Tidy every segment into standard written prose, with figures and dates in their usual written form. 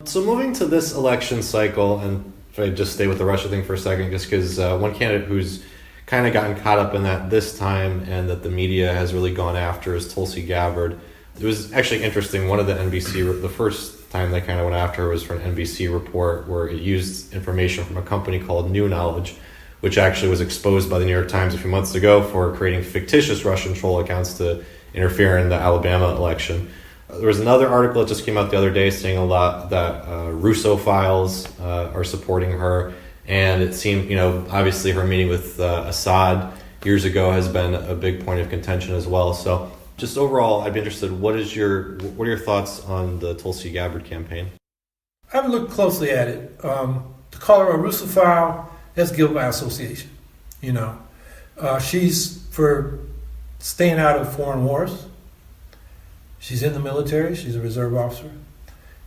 So moving to this election cycle, and if I just stay with the Russia thing for a second, just because one candidate who's kind of gotten caught up in that this time and that the media has really gone after is Tulsi Gabbard. It was actually interesting. One of the the first time they kind of went after her was for an NBC report where it used information from a company called New Knowledge, which actually was exposed by the New York Times a few months ago for creating fictitious Russian troll accounts to interfere in the Alabama election. There was another article that just came out the other day saying a lot that Russophiles are supporting her. And it seemed, obviously her meeting with Assad years ago has been a big point of contention as well. So just overall, I'd be interested, what are your thoughts on the Tulsi Gabbard campaign? I haven't looked closely at it. To call her a Russophile, that's guilt by association. She's for staying out of foreign wars. She's in the military. She's a reserve officer.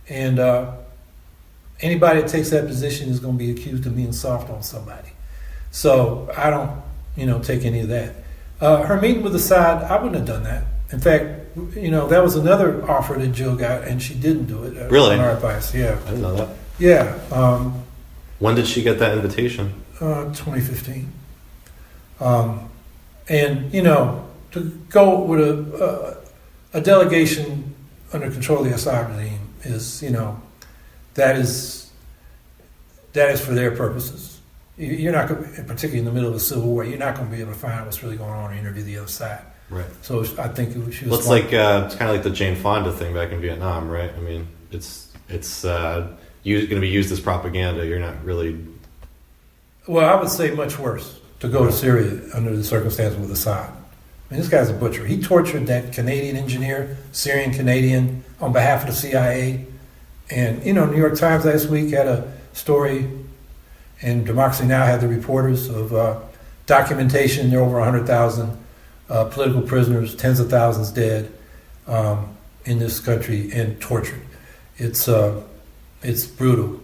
And anybody that takes that position is going to be accused of being soft on somebody. So I don't, take any of that. Her meeting with Assad, I wouldn't have done that. In fact, that was another offer that Jill got, and she didn't do it. Really? On our advice, yeah. I didn't know that. Yeah. When did she get that invitation? 2015. And, to go with a delegation under control of the Assad regime is, that is for their purposes. You're not going, particularly in the middle of a civil war, you're not going to be able to find out what's really going on or interview the other side. Right. So I think she was. Well, it's it's kind of like the Jane Fonda thing back in Vietnam, right? I mean, it's going to be used as propaganda. You're not really. Well, I would say much worse to go to Syria under the circumstances with Assad. I mean, this guy's a butcher. He tortured that Canadian engineer, Syrian Canadian, on behalf of the CIA. And, New York Times last week had a story, and Democracy Now! Had the reporters of documentation. There are over 100,000 political prisoners, tens of thousands dead in this country and tortured. It's brutal.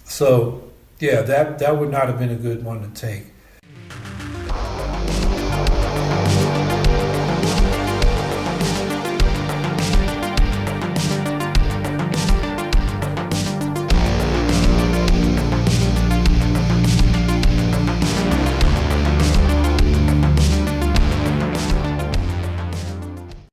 So, yeah, that would not have been a good one to take.